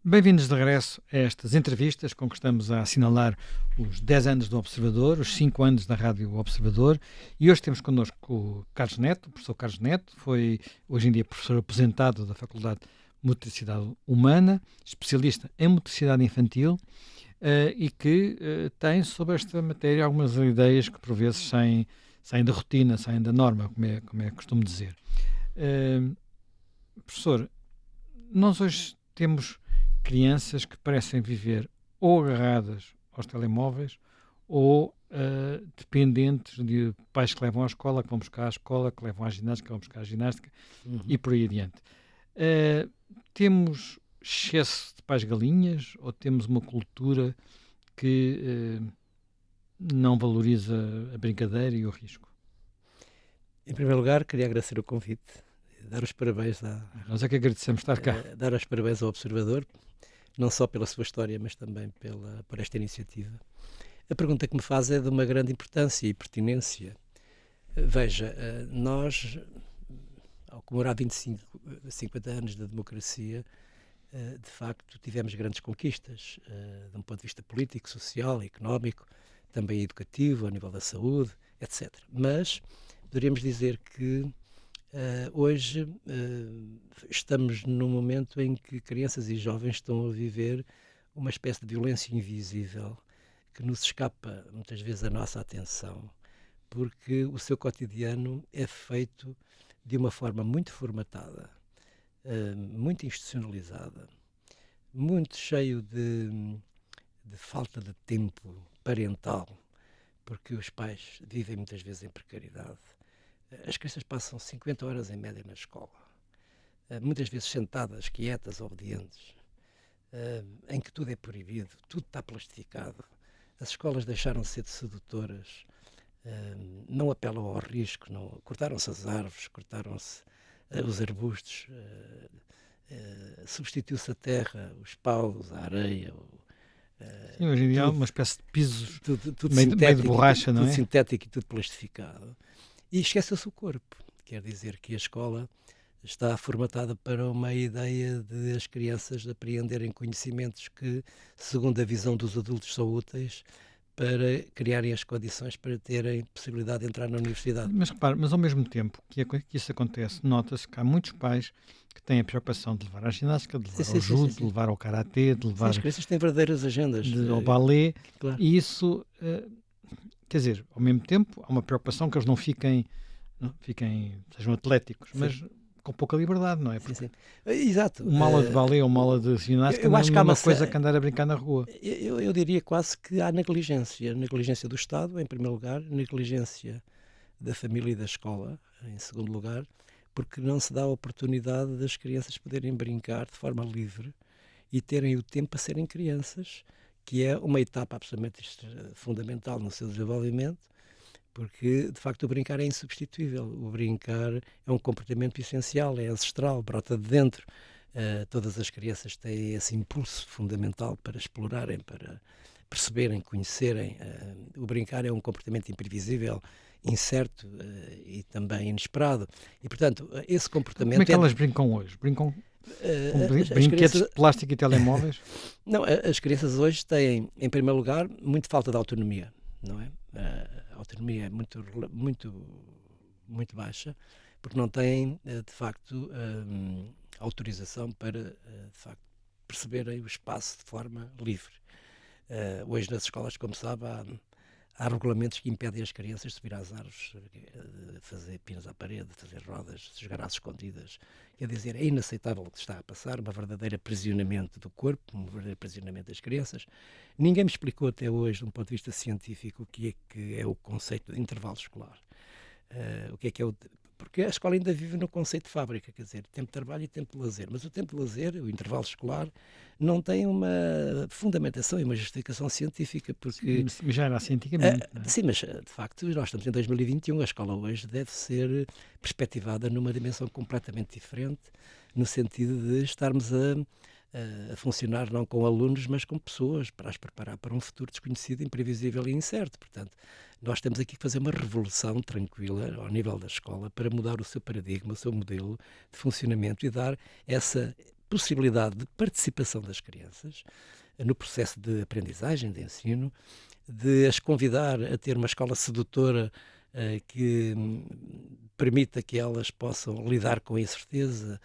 Bem-vindos de regresso a estas entrevistas com que estamos a assinalar os 10 anos do Observador, os 5 anos da Rádio Observador, e hoje temos connosco o Carlos Neto, o professor Carlos Neto, foi hoje em dia professor aposentado da Faculdade de Motricidade Humana, especialista em motricidade infantil, e que tem sobre esta matéria algumas ideias que por vezes saem da rotina, saem da norma, como é costume dizer. Professor, nós hoje temos crianças que parecem viver ou agarradas aos telemóveis ou dependentes de pais que levam à escola, que vão buscar à escola, que levam à ginástica, que vão buscar à ginástica e por aí adiante. Temos excesso de pais-galinhas ou temos uma cultura que não valoriza a brincadeira e o risco? Em primeiro lugar, queria agradecer o convite, dar os parabéns Nós é que agradecemos estar cá. dar os parabéns ao Observador, não só pela sua história, mas também por esta iniciativa. A pergunta que me faz é de uma grande importância e pertinência. Veja, nós, ao comemorar 50 anos da democracia, de facto tivemos grandes conquistas, de um ponto de vista político, social, económico, também educativo, a nível da saúde, etc. Mas poderíamos dizer que hoje estamos num momento em que crianças e jovens estão a viver uma espécie de violência invisível que nos escapa muitas vezes a nossa atenção, porque o seu cotidiano é feito de uma forma muito formatada, muito institucionalizada, muito cheio de falta de tempo parental, porque os pais vivem muitas vezes em precariedade. As crianças passam 50 horas em média na escola, muitas vezes sentadas, quietas, obedientes, em que tudo é proibido, tudo está plastificado. As escolas deixaram de ser sedutoras, não apelam ao risco, cortaram-se as árvores, cortaram-se os arbustos, substituiu-se a terra, os paus, a areia. Sim, hoje em dia há uma espécie de pisos tudo meio de borracha, não é? Tudo sintético e tudo plastificado. E esquece-se o corpo. Quer dizer que a escola está formatada para uma ideia de as crianças apreenderem conhecimentos que, segundo a visão dos adultos, são úteis para criarem as condições para terem possibilidade de entrar na universidade. Mas repare, mas ao mesmo tempo que isso acontece, nota-se que há muitos pais que têm a preocupação de levar à ginástica, de levar ao judo, de levar ao karatê, de levar as crianças têm verdadeiras agendas. ao balé, Claro. e isso, quer dizer, ao mesmo tempo há uma preocupação que eles não sejam atléticos, mas com pouca liberdade, não é? Sim. Exato. Uma aula de balé ou uma aula de ginástica não é a mesma coisa que andar a brincar na rua. Eu diria quase que há negligência do Estado, em primeiro lugar, negligência da família e da escola, em segundo lugar, porque não se dá a oportunidade das crianças poderem brincar de forma livre e terem o tempo para serem crianças, que é uma etapa absolutamente fundamental no seu desenvolvimento, porque, de facto, o brincar é insubstituível. O brincar é um comportamento essencial, é ancestral, brota de dentro. Todas as crianças têm esse impulso fundamental para explorarem, para perceberem, conhecerem. O brincar é um comportamento imprevisível, incerto e também inesperado. E, portanto, esse comportamento... Como é que elas brincam hoje? Brincam com brinquedos de plástico e telemóveis? Não, as crianças hoje têm, em primeiro lugar, muito falta de autonomia, não é? A autonomia é muito baixa, porque não têm, de facto, autorização para, de facto, perceberem o espaço de forma livre. Hoje nas escolas, como sabe, há regulamentos que impedem as crianças de subir às árvores, de fazer pinos à parede, de fazer rodas, de jogar às escondidas. Quer dizer, é inaceitável o que está a passar, um verdadeiro aprisionamento do corpo, um verdadeiro aprisionamento das crianças. Ninguém me explicou até hoje, de um ponto de vista científico, o que é o conceito de intervalo escolar. O que é o... Porque a escola ainda vive no conceito de fábrica, quer dizer, tempo de trabalho e tempo de lazer. Mas o tempo de lazer, o intervalo escolar, não tem uma fundamentação e uma justificação científica, porque... Sim, já era assim antigamente. Sim, mas de facto nós estamos em 2021, a escola hoje deve ser perspectivada numa dimensão completamente diferente, no sentido de estarmos a funcionar não com alunos, mas com pessoas, para as preparar para um futuro desconhecido, imprevisível e incerto. Portanto, nós temos aqui que fazer uma revolução tranquila ao nível da escola para mudar o seu paradigma, o seu modelo de funcionamento e dar essa possibilidade de participação das crianças no processo de aprendizagem, de ensino, de as convidar a ter uma escola sedutora que permita que elas possam lidar com a incerteza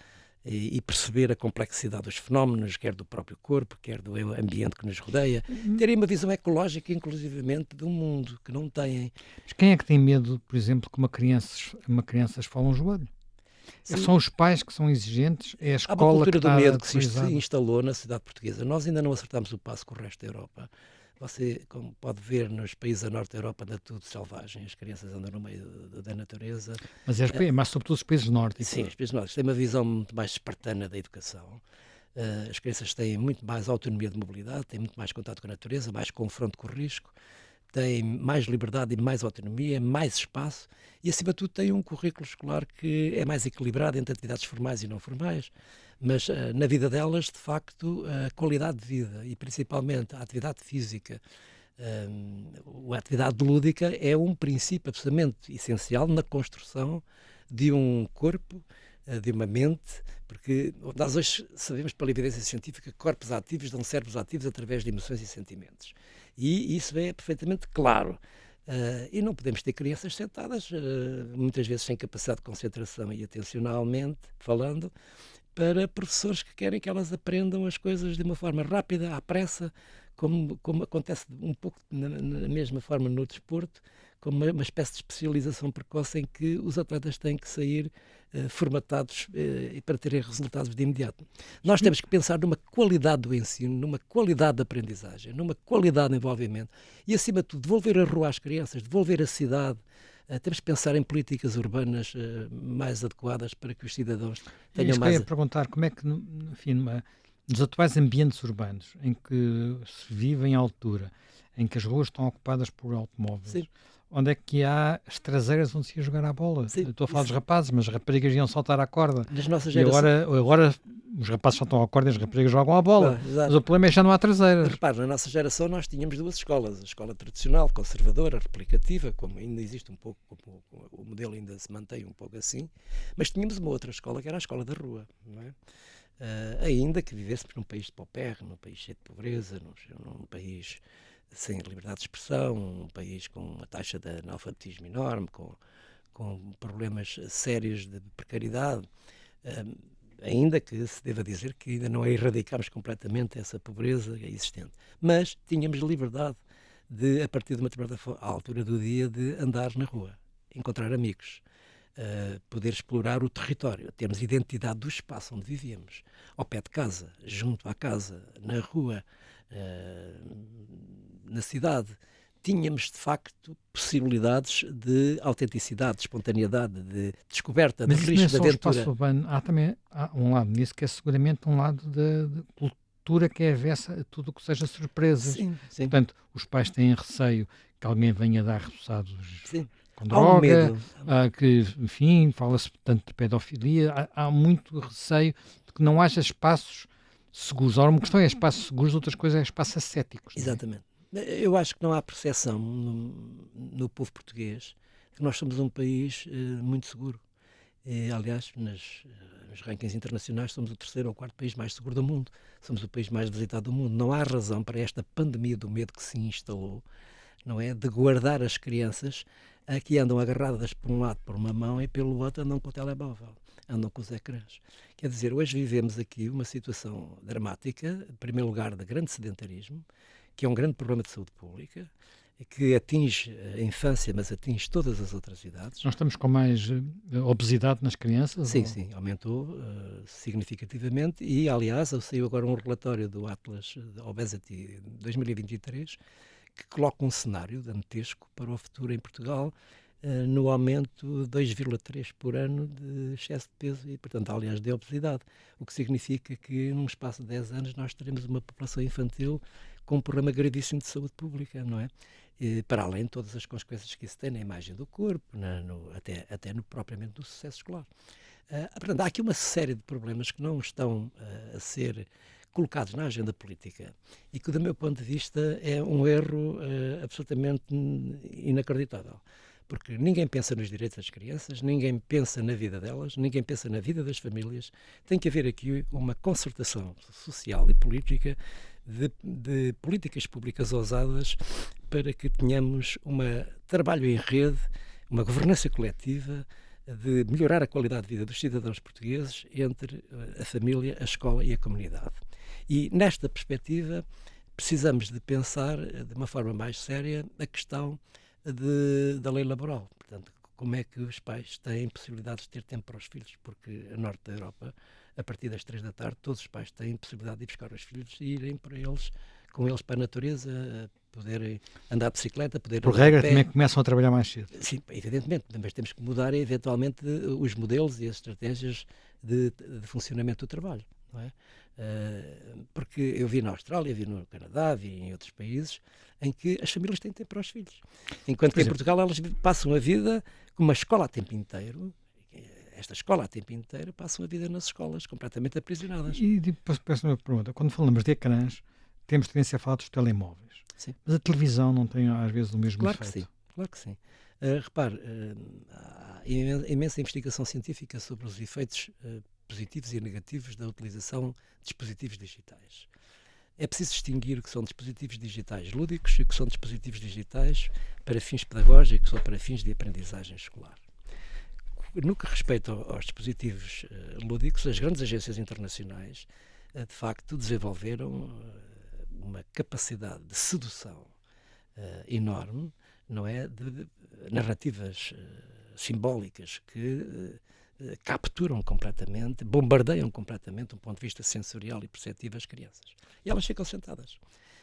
e perceber a complexidade dos fenómenos, quer do próprio corpo, quer do ambiente que nos rodeia, terem uma visão ecológica, inclusivamente, do mundo, que não têm. Mas quem é que tem medo, por exemplo, que uma criança esfole um joelho? São os pais que são exigentes? É a Há uma escola que cultura do está medo que se atualizada? instalou na sociedade portuguesa. Nós ainda não acertamos o passo com o resto da Europa. Você, como pode ver, nos países da Norte da Europa anda tudo selvagem, as crianças andam no meio da natureza. Mas mas sobretudo os países nórdicos. Sim, os países nórdicos têm uma visão muito mais espartana da educação. As crianças têm muito mais autonomia de mobilidade, têm muito mais contato com a natureza, mais confronto com o risco, têm mais liberdade e mais autonomia, mais espaço e, acima de tudo, têm um currículo escolar que é mais equilibrado entre atividades formais e não formais. Mas na vida delas, de facto, a qualidade de vida e principalmente a atividade física, a atividade lúdica é um princípio absolutamente essencial na construção de um corpo, de uma mente, porque nós hoje sabemos pela evidência científica que corpos ativos dão cérebros ativos através de emoções e sentimentos. E isso é perfeitamente claro. E não podemos ter crianças sentadas, muitas vezes sem capacidade de concentração e atencionalmente falando, para professores que querem que elas aprendam as coisas de uma forma rápida, à pressa, como acontece um pouco na mesma forma no desporto, como uma espécie de especialização precoce em que os atletas têm que sair formatados para terem resultados de imediato. Nós temos que pensar numa qualidade do ensino, numa qualidade da aprendizagem, numa qualidade de envolvimento e, acima de tudo, devolver a rua às crianças, devolver a cidade. Temos que pensar em políticas urbanas mais adequadas para que os cidadãos tenham Isso que eu mais... ia perguntar, como é que, enfim, nos atuais ambientes urbanos, em que se vive em altura, em que as ruas estão ocupadas por automóveis, Sim. onde é que há as traseiras onde se ia jogar a bola? Sim, Eu estou a falar dos isso. rapazes, mas as raparigas iam saltar à corda. Nas nossas E gerações... agora os rapazes saltam à corda e as raparigas jogam a bola. Exato. Mas o problema é que já não há traseiras. Repare, na nossa geração nós tínhamos duas escolas, a escola tradicional, conservadora, replicativa, como ainda existe um pouco, como o modelo ainda se mantém um pouco assim, mas tínhamos uma outra escola que era a escola da rua, não é? Ainda que vivêssemos num país de paupérrimo, num país cheio de pobreza, num país sem liberdade de expressão, um país com uma taxa de analfabetismo enorme, com problemas sérios de precariedade, ainda que se deva dizer que ainda não erradicámos completamente essa pobreza existente. Mas tínhamos liberdade de, a partir de uma determinada altura do dia, de andar na rua, encontrar amigos, poder explorar o território, termos identidade do espaço onde vivíamos, ao pé de casa, junto à casa, na rua, na cidade. Tínhamos, de facto, possibilidades de autenticidade, de espontaneidade, de descoberta, de Mas isso não é risco, de só o aventura. espaço urbano. Há também um lado nisso que é seguramente um lado de cultura que é avessa a tudo o que seja surpresas. Sim, sim. Portanto, os pais têm receio que alguém venha dar repousados Sim. com Há um droga, medo. que, enfim, fala-se tanto de pedofilia. Há muito receio de que não haja espaços seguros. Ora, uma questão é espaços seguros, outras coisas é espaços ascéticos. Não é? Exatamente. Eu acho que não há percepção no povo português que nós somos um país muito seguro. Aliás, nos rankings internacionais somos o terceiro ou quarto país mais seguro do mundo. Somos o país mais visitado do mundo. Não há razão para esta pandemia do medo que se instalou, não é? De guardar as crianças que andam agarradas por um lado por uma mão e pelo outro andam com o telemóvel, andam com os ecrãs. Quer dizer, hoje vivemos aqui uma situação dramática, em primeiro lugar, de grande sedentarismo, que é um grande problema de saúde pública, que atinge a infância, mas atinge todas as outras idades. Nós estamos com mais obesidade nas crianças? Sim, sim, aumentou significativamente e, aliás, saiu agora um relatório do Atlas Obesity 2023 que coloca um cenário dantesco para o futuro em Portugal no aumento de 2,3 por ano de excesso de peso e, portanto, aliás, de obesidade, o que significa que num espaço de 10 anos nós teremos uma população infantil com um problema gravíssimo de saúde pública, não é? Para além de todas as consequências que isso tem na imagem do corpo, até no propriamente do sucesso escolar. Portanto, há aqui uma série de problemas que não estão a ser colocados na agenda política e que, do meu ponto de vista, é um erro absolutamente inacreditável. porque ninguém pensa nos direitos das crianças, ninguém pensa na vida delas, ninguém pensa na vida das famílias. Tem que haver aqui uma concertação social e política de políticas públicas ousadas para que tenhamos um trabalho em rede, uma governança coletiva, de melhorar a qualidade de vida dos cidadãos portugueses entre a família, a escola e a comunidade. E nesta perspectiva precisamos de pensar de uma forma mais séria a questão da lei laboral. Portanto, como é que os pais têm possibilidade de ter tempo para os filhos, porque a norte da Europa, a partir das 3 da tarde, todos os pais têm possibilidade de ir buscar os filhos e irem com eles para a natureza, poderem andar de bicicleta, poderem Por andar regra, a pé. também começam a trabalhar mais cedo. Sim, evidentemente, mas temos que mudar eventualmente os modelos e as estratégias de funcionamento do trabalho, não é? Porque eu vi na Austrália, vi no Canadá, vi em outros países em que as famílias têm tempo para os filhos. Enquanto que em Portugal elas passam a vida com uma escola a tempo inteiro. Esta escola a tempo inteiro passam a vida nas escolas, completamente aprisionadas. E depois peço uma pergunta. Quando falamos de ecrãs, temos tendência a falar dos telemóveis. Sim. Mas a televisão não tem, às vezes, o mesmo efeito. Claro que sim. Repare, há imensa investigação científica sobre os efeitos positivos e negativos da utilização de dispositivos digitais. É preciso distinguir o que são dispositivos digitais lúdicos e o que são dispositivos digitais para fins pedagógicos ou para fins de aprendizagem escolar. No que respeita aos dispositivos lúdicos, as grandes agências internacionais, de facto, desenvolveram uma capacidade de sedução enorme, não é? De narrativas simbólicas que capturam completamente, bombardeiam completamente, do ponto de vista sensorial e perceptivo, as crianças. E elas ficam sentadas.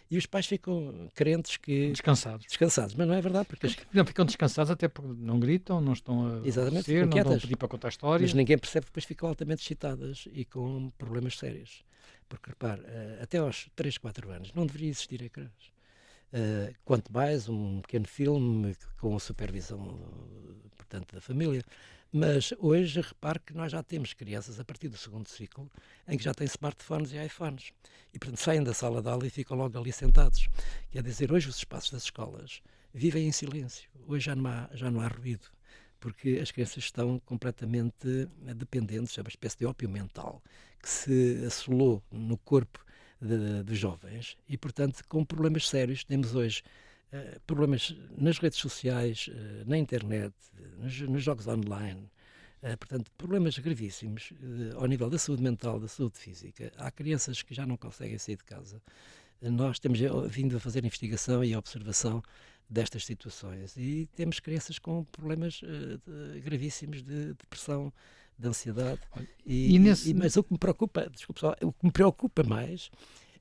E os pais ficam crentes que... Descansados, mas não é verdade. Porque não ficam descansados até porque não gritam, não estão a ser, não estão a pedir para contar histórias. Mas ninguém percebe que depois ficam altamente excitadas e com problemas sérios. Porque, repare, até aos 3, 4 anos não deveria existir ecrãs. Quanto mais um pequeno filme com a supervisão, portanto, da família. Mas hoje, repare que nós já temos crianças a partir do 2º ciclo em que já têm smartphones e iPhones. E, portanto, saem da sala de aula e ficam logo ali sentados. Quer dizer, hoje os espaços das escolas vivem em silêncio. Hoje já não há ruído, porque as crianças estão completamente dependentes, é uma espécie de ópio mental que se assolou no corpo dos jovens e, portanto, com problemas sérios. Temos hoje problemas nas redes sociais, na internet, nos jogos online, portanto, problemas gravíssimos ao nível da saúde mental, da saúde física. Há crianças que já não conseguem sair de casa. Nós temos vindo a fazer investigação e observação destas situações e temos crianças com problemas gravíssimos de depressão, de ansiedade. Mas o que me preocupa, o que me preocupa mais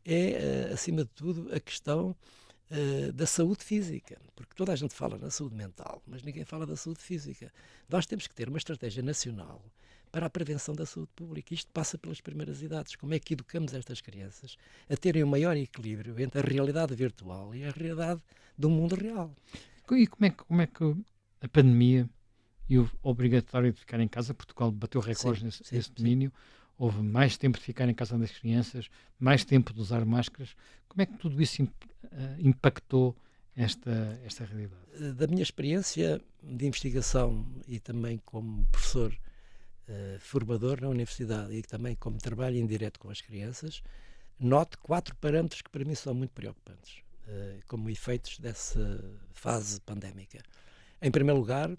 é, acima de tudo, a questão da saúde física, porque toda a gente fala na saúde mental, mas ninguém fala da saúde física. Nós temos que ter uma estratégia nacional para a prevenção da saúde pública. Isto passa pelas primeiras idades. Como é que educamos estas crianças a terem um maior equilíbrio entre a realidade virtual e a realidade do mundo real? E como é que a pandemia e o obrigatório de ficar em casa, Portugal bateu recordes nesse domínio, houve mais tempo de ficar em casa das crianças, mais tempo de usar máscaras. Como é que tudo isso impactou esta realidade? Da minha experiência de investigação e também como professor formador na universidade e também como trabalho em direto com as crianças, noto 4 parâmetros que para mim são muito preocupantes, como efeitos dessa fase pandémica. Em primeiro lugar,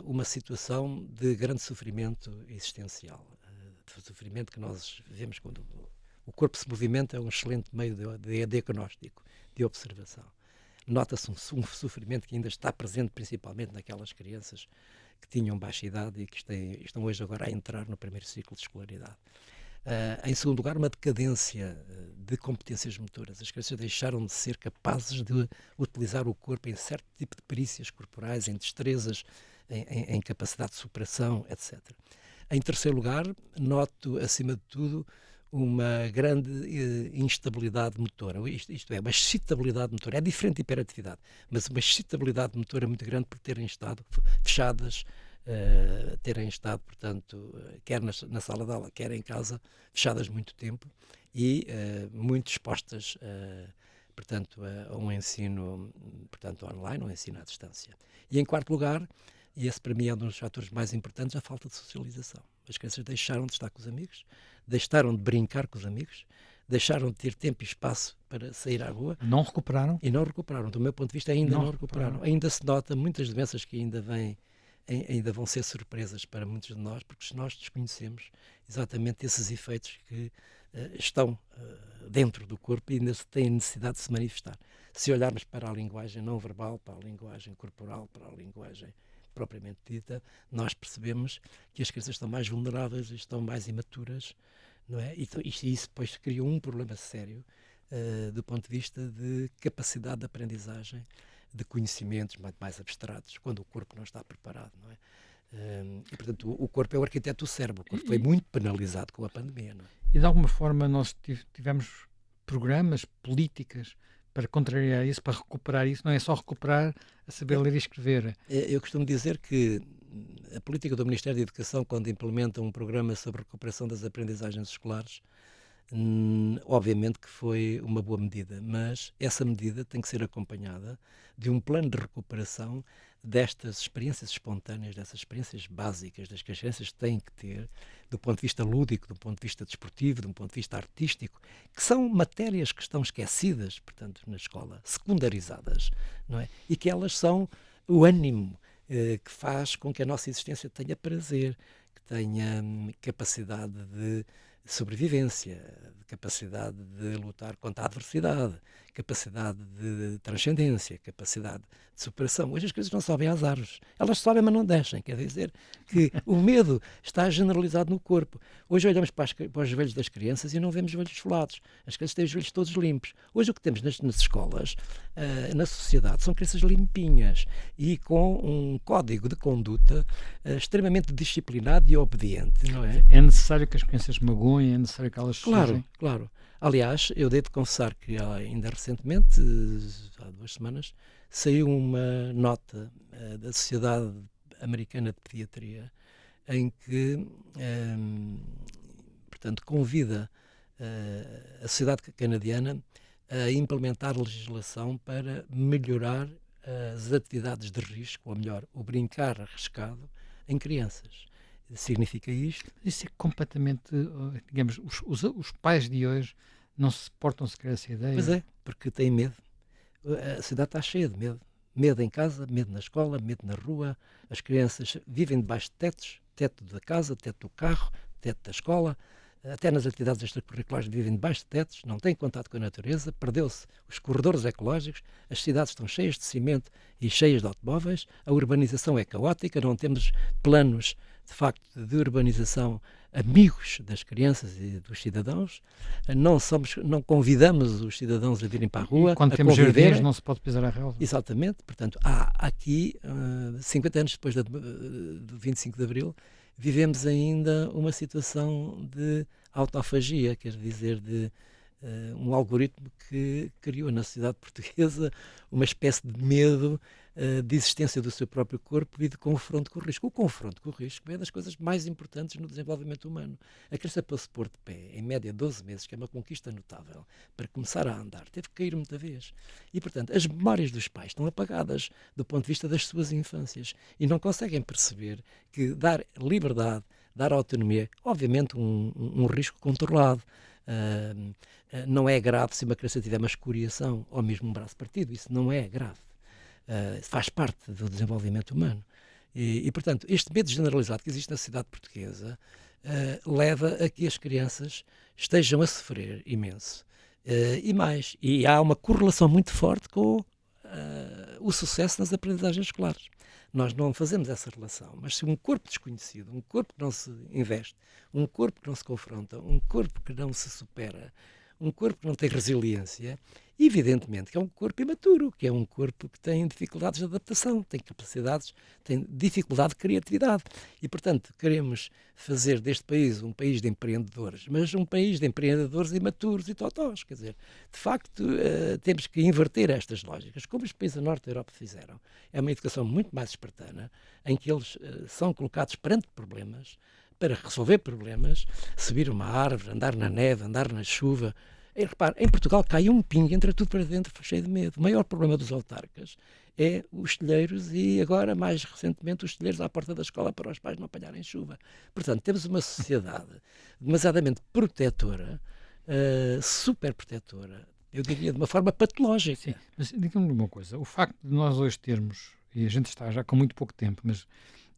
uma situação de grande sofrimento existencial, de sofrimento que nós vemos quando o corpo se movimenta, é um excelente meio de diagnóstico, de observação. Nota-se um sofrimento que ainda está presente principalmente naquelas crianças que tinham baixa idade e que estão hoje agora a entrar no primeiro ciclo de escolaridade. Em segundo lugar, uma decadência de competências motoras. As crianças deixaram de ser capazes de utilizar o corpo em certo tipo de perícias corporais, em destrezas, em capacidade de superação, etc. Em terceiro lugar, noto, acima de tudo, uma grande instabilidade motora, isto é, uma excitabilidade motora. É diferente de hiperatividade, mas uma excitabilidade motora muito grande por terem estado fechadas, terem estado, portanto, quer na sala de aula, quer em casa, fechadas muito tempo e muito expostas portanto, a um ensino, portanto, online, um ensino à distância. E em quarto lugar, e esse para mim é um dos fatores mais importantes, a falta de socialização. As crianças deixaram de estar com os amigos, deixaram de brincar com os amigos, deixaram de ter tempo e espaço para sair à rua. Não recuperaram? E não recuperaram. Do meu ponto de vista, ainda não recuperaram. Ainda se nota muitas doenças que ainda vão ser surpresas para muitos de nós, porque nós desconhecemos exatamente esses efeitos que estão dentro do corpo e ainda se têm necessidade de se manifestar. Se olharmos para a linguagem não verbal, para a linguagem corporal, para a linguagem propriamente dita, nós percebemos que as crianças estão mais vulneráveis, estão mais imaturas, não é? E isso depois cria um problema sério do ponto de vista de capacidade de aprendizagem, de conhecimentos muito mais abstratos, quando o corpo não está preparado, não é? E, portanto, o corpo é o arquiteto do cérebro. O corpo foi muito penalizado com a pandemia, não é? E, de alguma forma, nós tivemos programas, políticas para contrariar isso, para recuperar isso. Não é só recuperar a saber ler e escrever. Eu costumo dizer que a política do Ministério da Educação, quando implementa um programa sobre recuperação das aprendizagens escolares, obviamente que foi uma boa medida, mas essa medida tem que ser acompanhada de um plano de recuperação destas experiências espontâneas, dessas experiências básicas das que as crianças têm que ter, do ponto de vista lúdico, do ponto de vista desportivo, do ponto de vista artístico, que são matérias que estão esquecidas, portanto, na escola, secundarizadas, não é? E que elas são o ânimo que faz com que a nossa existência tenha prazer, que tenha capacidade de sobrevivência, de capacidade de lutar contra a adversidade, capacidade de transcendência, capacidade de superação. Hoje as coisas não sobem às árvores. Elas sobem, mas não descem. Quer dizer que o medo está generalizado no corpo. Hoje olhamos para os joelhos das crianças e não vemos joelhos esfolados. As crianças têm os joelhos todos limpos. Hoje o que temos nas escolas, na sociedade, são crianças limpinhas e com um código de conduta extremamente disciplinado e obediente, não é? É necessário que as crianças magoem, é necessário que elas sujem. Claro. Aliás, eu devo confessar que ainda recentemente, há 2 semanas, saiu uma nota da Sociedade Americana de Pediatria em que, portanto, convida a sociedade canadiana a implementar legislação para melhorar as atividades de risco, ou melhor, o brincar arriscado em crianças. Significa isto? Isso é completamente, digamos, os pais de hoje não se portam sequer essa ideia. Pois é, porque têm medo. A cidade está cheia de medo. Medo em casa, medo na escola, medo na rua. As crianças vivem debaixo de tetos, teto da casa, teto do carro, teto da escola. Até nas atividades extracurriculares vivem debaixo de tetos, não têm contato com a natureza, perdeu-se os corredores ecológicos, as cidades estão cheias de cimento e cheias de automóveis, a urbanização é caótica, não temos planos, de facto, de urbanização amigos das crianças e dos cidadãos, não convidamos os cidadãos a virem para a rua, quando a temos conviver. jardins não se pode pisar a relva. Exatamente, portanto, há aqui, 50 anos depois do 25 de Abril, vivemos ainda uma situação de autofagia, quer dizer, de um algoritmo que criou na sociedade portuguesa uma espécie de medo de existência do seu próprio corpo e de confronto com o risco. O confronto com o risco é das coisas mais importantes no desenvolvimento humano. A criança, para se pôr de pé, em média 12 meses, que é uma conquista notável, para começar a andar, teve que cair muita vez. E, portanto, as memórias dos pais estão apagadas do ponto de vista das suas infâncias e não conseguem perceber que dar liberdade, dar autonomia, obviamente um risco controlado. Não é grave se uma criança tiver uma escoriação ou mesmo um braço partido, isso não é grave. Faz parte do desenvolvimento humano. E, portanto, este medo generalizado que existe na sociedade portuguesa leva a que as crianças estejam a sofrer imenso. E mais, e há uma correlação muito forte com o sucesso nas aprendizagens escolares. Nós não fazemos essa relação, mas se um corpo desconhecido, um corpo que não se investe, um corpo que não se confronta, um corpo que não se supera, um corpo que não tem resiliência, evidentemente que é um corpo imaturo, que é um corpo que tem dificuldades de adaptação, tem capacidades, tem dificuldade de criatividade. E, portanto, queremos fazer deste país um país de empreendedores, mas um país de empreendedores imaturos e totós. Quer dizer, de facto, temos que inverter estas lógicas, como os países da Norte da Europa fizeram. É uma educação muito mais espartana, em que eles são colocados perante problemas, para resolver problemas, subir uma árvore, andar na neve, andar na chuva, Repare, em Portugal cai um pingo, entra tudo para dentro, cheio de medo. O maior problema dos autarcas é os telheiros e agora, mais recentemente, os telheiros à porta da escola para os pais não apanharem chuva. Portanto, temos uma sociedade demasiadamente protetora, super protetora, eu diria de uma forma patológica. Sim, mas diga-me uma coisa, o facto de nós hoje termos, e a gente está já com muito pouco tempo, mas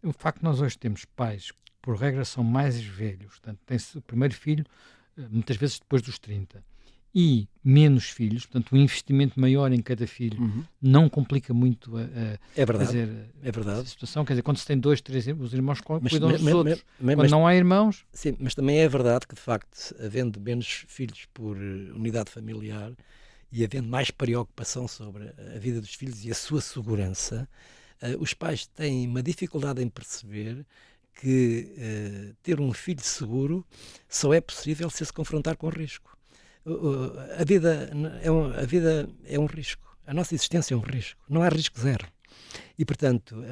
o facto de nós hoje termos pais, por regra, são mais velhos, portanto, tem-se o primeiro filho, muitas vezes depois dos 30, e menos filhos, portanto, um investimento maior em cada filho não complica muito É verdade, dizer, é verdade. a situação. Quer dizer, quando se tem 2, 3 irmãos, os irmãos cuidam dos mas- outros. mas- Quando não há irmãos, Sim, mas também é verdade que, de facto, havendo menos filhos por unidade familiar e havendo mais preocupação sobre a vida dos filhos e a sua segurança, os pais têm uma dificuldade em perceber que ter um filho seguro só é possível se confrontar com o risco. A vida a vida é um risco. A nossa existência é um risco. Não há risco zero. E, portanto,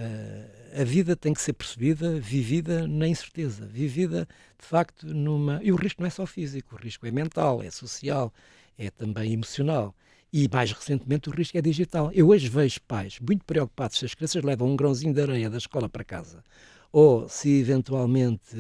a vida tem que ser percebida, vivida na incerteza, vivida, de facto, numa... E o risco não é só físico, o risco é mental, é social, é também emocional. E, mais recentemente, o risco é digital. Eu hoje vejo pais muito preocupados se as crianças levam um grãozinho de areia da escola para casa ou se, eventualmente,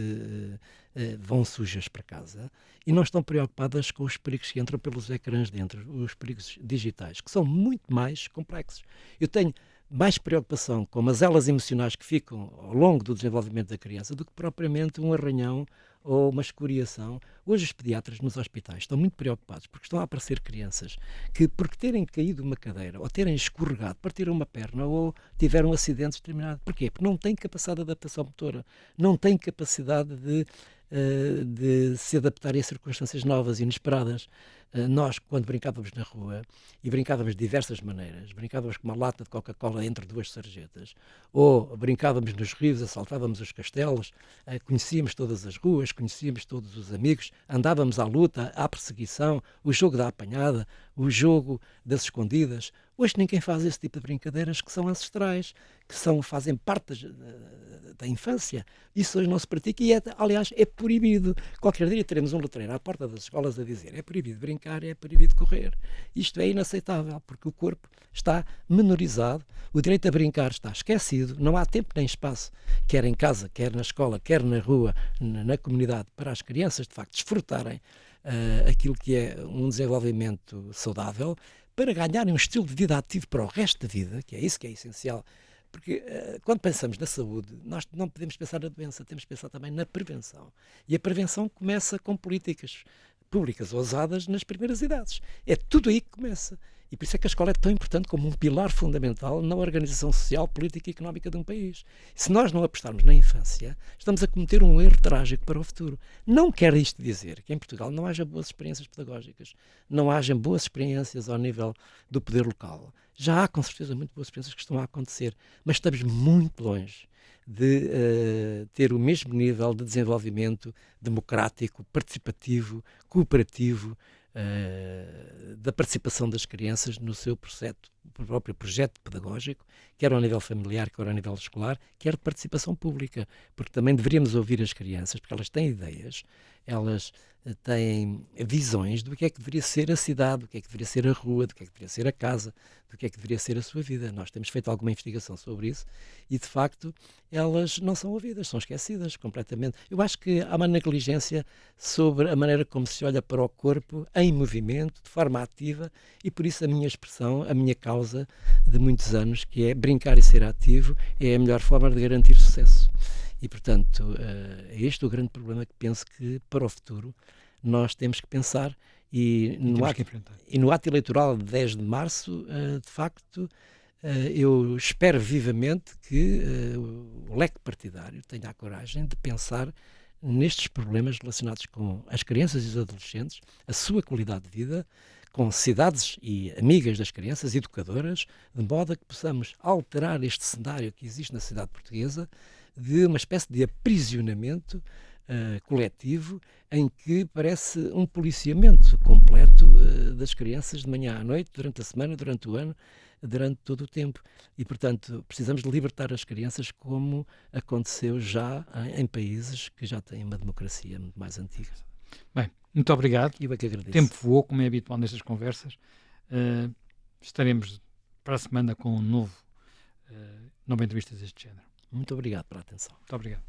vão sujas para casa e não estão preocupadas com os perigos que entram pelos ecrãs dentro, os perigos digitais, que são muito mais complexos. Eu tenho mais preocupação com mazelas emocionais que ficam ao longo do desenvolvimento da criança do que propriamente um arranhão ou uma escoriação. Hoje os pediatras nos hospitais estão muito preocupados porque estão a aparecer crianças que, por terem caído de uma cadeira ou terem escorregado, partiram uma perna ou tiveram um acidente determinado. Porquê? Porque não têm capacidade de adaptação motora, não têm capacidade de se adaptarem a circunstâncias novas, inesperadas. Nós, quando brincávamos na rua, e brincávamos de diversas maneiras, brincávamos com uma lata de Coca-Cola entre duas sarjetas, ou brincávamos nos rios, assaltávamos os castelos, conhecíamos todas as ruas, conhecíamos todos os amigos, andávamos à luta, à perseguição, o jogo da apanhada, o jogo das escondidas. Hoje ninguém faz esse tipo de brincadeiras que são ancestrais, fazem parte da infância. Isso hoje não se pratica e, aliás, é proibido. Qualquer dia teremos um letreiro à porta das escolas a dizer é proibido brincar, é proibido correr. Isto é inaceitável, porque o corpo está menorizado, o direito a brincar está esquecido, não há tempo nem espaço, quer em casa, quer na escola, quer na rua, na comunidade, para as crianças, de facto, desfrutarem aquilo que é um desenvolvimento saudável, para ganharem um estilo de vida ativo para o resto da vida, que é isso que é essencial. Porque quando pensamos na saúde, nós não podemos pensar na doença, temos que pensar também na prevenção. E a prevenção começa com políticas públicas ousadas nas primeiras idades. É tudo aí que começa. E por isso é que a escola é tão importante como um pilar fundamental na organização social, política e económica de um país. Se nós não apostarmos na infância, estamos a cometer um erro trágico para o futuro. Não quer isto dizer que em Portugal não haja boas experiências pedagógicas, não haja boas experiências ao nível do poder local. Já há, com certeza, muito boas experiências que estão a acontecer, mas estamos muito longe de ter o mesmo nível de desenvolvimento democrático, participativo, cooperativo, da participação das crianças no seu próprio projeto pedagógico, quer ao nível familiar, quer ao nível escolar, quer de participação pública, porque também deveríamos ouvir as crianças, porque elas têm ideias, elas têm visões do que é que deveria ser a cidade, do que é que deveria ser a rua, do que é que deveria ser a casa, do que é que deveria ser a sua vida. Nós temos feito alguma investigação sobre isso e, de facto, elas não são ouvidas, são esquecidas completamente. Eu acho que há uma negligência sobre a maneira como se olha para o corpo em movimento, de forma ativa, e por isso a minha expressão, a minha causa de muitos anos, que é brincar e ser ativo, é a melhor forma de garantir sucesso. E, portanto, é este o grande problema que penso que, para o futuro, nós temos que pensar. E no ato eleitoral de 10 de março, de facto, eu espero vivamente que o leque partidário tenha a coragem de pensar nestes problemas relacionados com as crianças e os adolescentes, a sua qualidade de vida, com cidades e amigas das crianças, educadoras, de modo a que possamos alterar este cenário que existe na sociedade portuguesa de uma espécie de aprisionamento coletivo em que parece um policiamento completo das crianças de manhã à noite, durante a semana, durante o ano, durante todo o tempo. E, portanto, precisamos de libertar as crianças como aconteceu já em países que já têm uma democracia muito mais antiga. Bem, Muito obrigado. E eu é que O agradeço. tempo voou, como é habitual nestas conversas. Estaremos para a semana com nova entrevista deste género. Muito obrigado pela atenção. Muito obrigado.